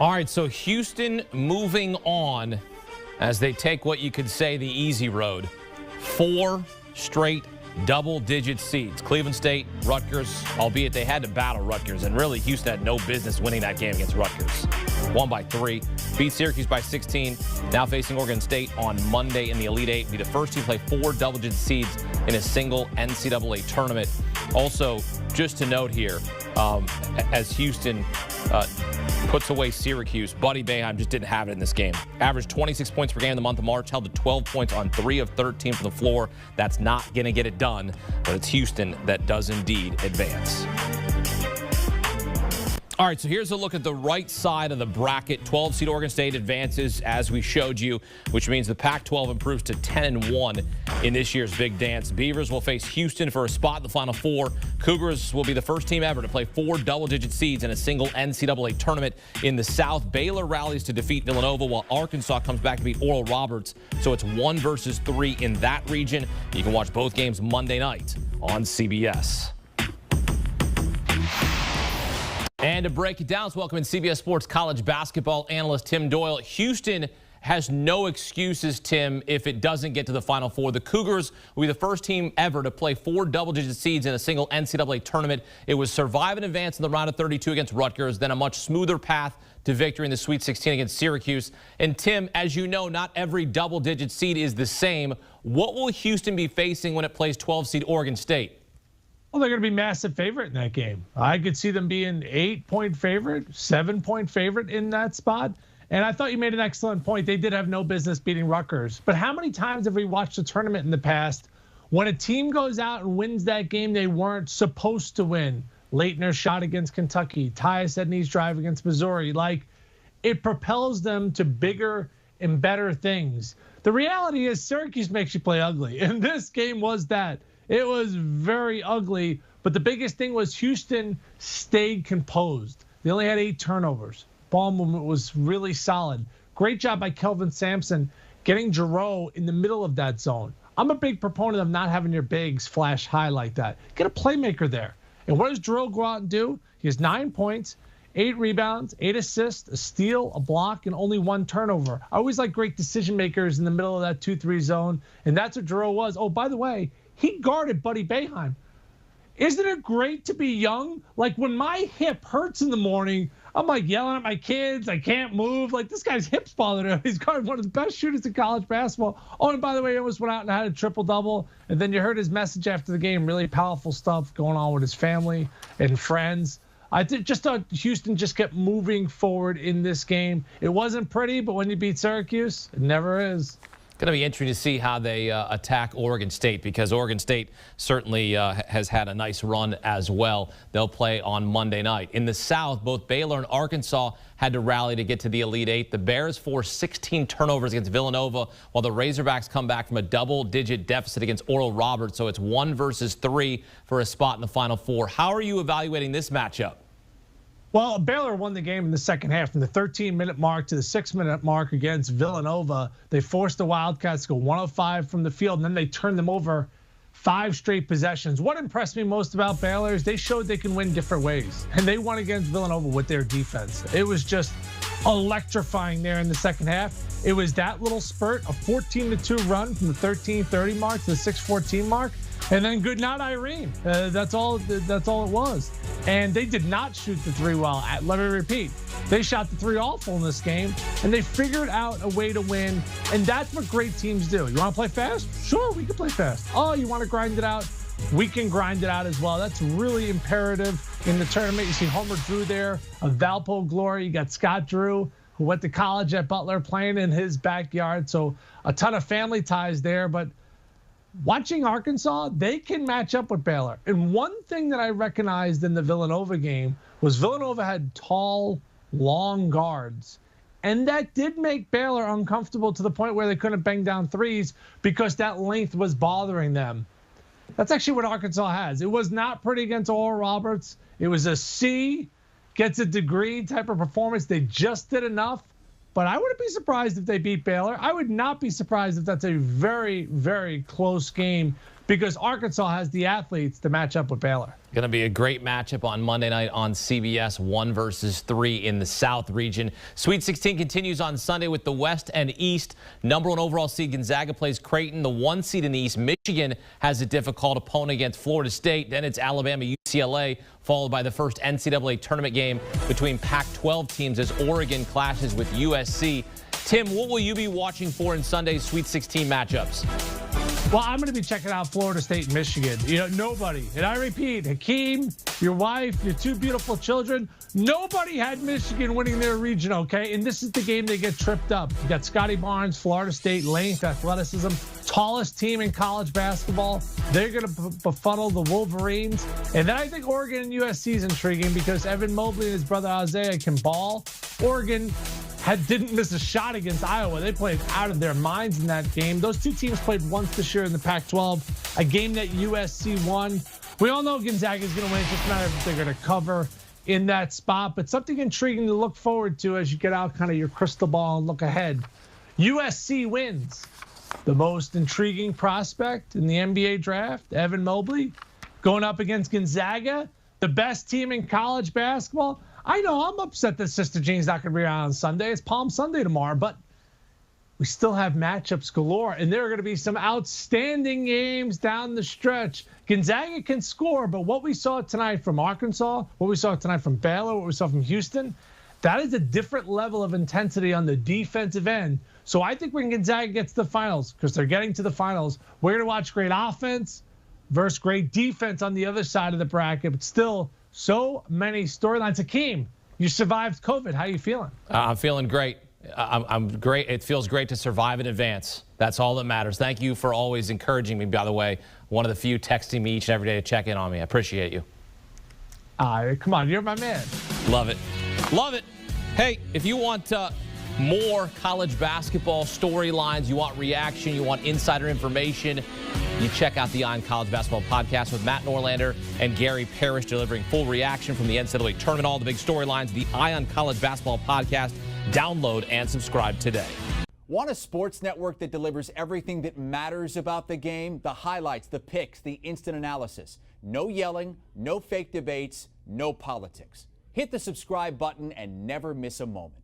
All right, so Houston moving on as they take what you could say the easy road. 4 straight double-digit seeds. Cleveland State, Rutgers, albeit they had to battle Rutgers, and really Houston had no business winning that game against Rutgers. Won by 3, beat Syracuse by 16, now facing Oregon State on Monday in the Elite Eight. Be the first to play 4 double-digit seeds in a single NCAA tournament. Also, just to note here, as Houston puts away Syracuse, Buddy Boeheim just didn't have it in this game. Averaged 26 points per game in the month of March, held to 12 points on 3 of 13 from the floor. That's not going to get it done, but it's Houston that does indeed advance. All right, so here's a look at the right side of the bracket. 12-seed Oregon State advances, as we showed you, which means the Pac-12 improves to 10-1 in this year's big dance. Beavers will face Houston for a spot in the Final Four. Cougars will be the first team ever to play 4 double-digit seeds in a single NCAA tournament. In the South, Baylor rallies to defeat Villanova, while Arkansas comes back to beat Oral Roberts. So it's 1 versus 3 in that region. You can watch both games Monday night on CBS. And to break it down, let's welcome in CBS Sports college basketball analyst Tim Doyle. Houston has no excuses, Tim, if it doesn't get to the Final Four. The Cougars will be the first team ever to play 4 double-digit seeds in a single NCAA tournament. It was survive and advance in the round of 32 against Rutgers, then a much smoother path to victory in the Sweet 16 against Syracuse. And Tim, as you know, not every double-digit seed is the same. What will Houston be facing when it plays 12-seed Oregon State? Well, they're going to be massive favorite in that game. I could see them being 8-point favorite, 7-point favorite in that spot. And I thought you made an excellent point. They did have no business beating Rutgers. But how many times have we watched a tournament in the past when a team goes out and wins that game they weren't supposed to win? Leitner's shot against Kentucky, Tyus Edney's drive against Missouri. Like, it propels them to bigger and better things. The reality is Syracuse makes you play ugly. And this game was that. It was very ugly, but the biggest thing was Houston stayed composed. They only had 8 turnovers. Ball movement was really solid. Great job by Kelvin Sampson getting Giroux in the middle of that zone. I'm a big proponent of not having your bigs flash high like that. Get a playmaker there. And what does Giroux go out and do? He has 9 points, 8 rebounds, 8 assists, a steal, a block, and only 1 turnover. I always like great decision makers in the middle of that 2-3 zone, and that's what Giroux was. Oh, by the way, he guarded Buddy Boeheim. Isn't it great to be young? Like, when my hip hurts in the morning, I'm like yelling at my kids. I can't move. Like, this guy's hip's bothering him. He's guarding one of the best shooters in college basketball. Oh, and by the way, he almost went out and had a triple-double. And then you heard his message after the game. Really powerful stuff going on with his family and friends. I just thought Houston just kept moving forward in this game. It wasn't pretty, but when you beat Syracuse, it never is. Going to be interesting to see how they attack Oregon State, because Oregon State certainly has had a nice run as well. They'll play on Monday night. In the South, both Baylor and Arkansas had to rally to get to the Elite Eight. The Bears forced 16 turnovers against Villanova, while the Razorbacks come back from a double-digit deficit against Oral Roberts. So it's 1 versus 3 for a spot in the Final Four. How are you evaluating this matchup? Well, Baylor won the game in the second half from the 13-minute mark to the 6-minute mark against Villanova. They forced the Wildcats to go 105 from the field, and then they turned them over 5 straight possessions. What impressed me most about Baylor is they showed they can win different ways, and they won against Villanova with their defense. It was just electrifying there in the second half. It was that little spurt, a 14-2 run from the 13:30 mark to the 6:14 mark. And then good night, Irene. That's all it was. And they did not shoot the 3 well. Let me repeat. They shot the 3 awful in this game, and they figured out a way to win. And that's what great teams do. You want to play fast? Sure, we can play fast. Oh, you want to grind it out? We can grind it out as well. That's really imperative in the tournament. You see Homer Drew there, a Valpo glory. You got Scott Drew, who went to college at Butler, playing in his backyard. So a ton of family ties there, but watching Arkansas, they can match up with Baylor. And one thing that I recognized in the Villanova game was Villanova had tall, long guards. And that did make Baylor uncomfortable to the point where they couldn't bang down threes because that length was bothering them. That's actually what Arkansas has. It was not pretty against Oral Roberts. It was a C, gets a degree type of performance. They just did enough. But I wouldn't be surprised if they beat Baylor. I would not be surprised if that's a very, very close game because Arkansas has the athletes to match up with Baylor. Going to be a great matchup on Monday night on CBS, 1 versus 3 in the South region. Sweet 16 continues on Sunday with the West and East. Number 1 overall seed Gonzaga plays Creighton. The 1 seed in the East, Michigan, has a difficult opponent against Florida State. Then it's Alabama, UCLA, followed by the first NCAA tournament game between Pac-12 teams as Oregon clashes with USC. Tim, what will you be watching for in Sunday's Sweet 16 matchups? Well, I'm going to be checking out Florida State and Michigan. Nobody, and I repeat, Hakeem, your wife, your 2 beautiful children, nobody had Michigan winning their region, okay? And this is the game they get tripped up. You got Scotty Barnes, Florida State, length, athleticism, tallest team in college basketball. They're going to befuddle the Wolverines. And then I think Oregon and USC is intriguing because Evan Mobley and his brother Isaiah can ball. Oregon didn't miss a shot against Iowa. They played out of their minds in that game. Those 2 teams played once this year in the Pac-12, a game that USC won. We all know Gonzaga is going to win. It's just a matter of if they're going to cover in that spot. But something intriguing to look forward to as you get out kind of your crystal ball and look ahead. USC wins. The most intriguing prospect in the NBA draft, Evan Mobley, going up against Gonzaga, the best team in college basketball. I know I'm upset that Sister Jean's not going to be around on Sunday. It's Palm Sunday tomorrow, but we still have matchups galore, and there are going to be some outstanding games down the stretch. Gonzaga can score, but what we saw tonight from Arkansas, what we saw tonight from Baylor, what we saw from Houston, that is a different level of intensity on the defensive end. So I think when Gonzaga gets to the finals, because they're getting to the finals, we're going to watch great offense versus great defense on the other side of the bracket, but still so many storylines. Hakeem, you survived COVID. How are you feeling? I'm feeling great. I'm great. It feels great to survive in advance. That's all that matters. Thank you for always encouraging me, by the way. One of the few texting me each and every day to check in on me. I appreciate you. Come on, you're my man. Love it. Love it. Hey, if you want more college basketball storylines, you want reaction, you want insider information, you check out the On College Basketball podcast with Matt Norlander and Gary Parrish, delivering full reaction from the NCAA tournament, all the big storylines, the Ion College Basketball podcast. Download and subscribe today. Want a sports network that delivers everything that matters about the game? The highlights, the picks, the instant analysis. No yelling, no fake debates, no politics. Hit the subscribe button and never miss a moment.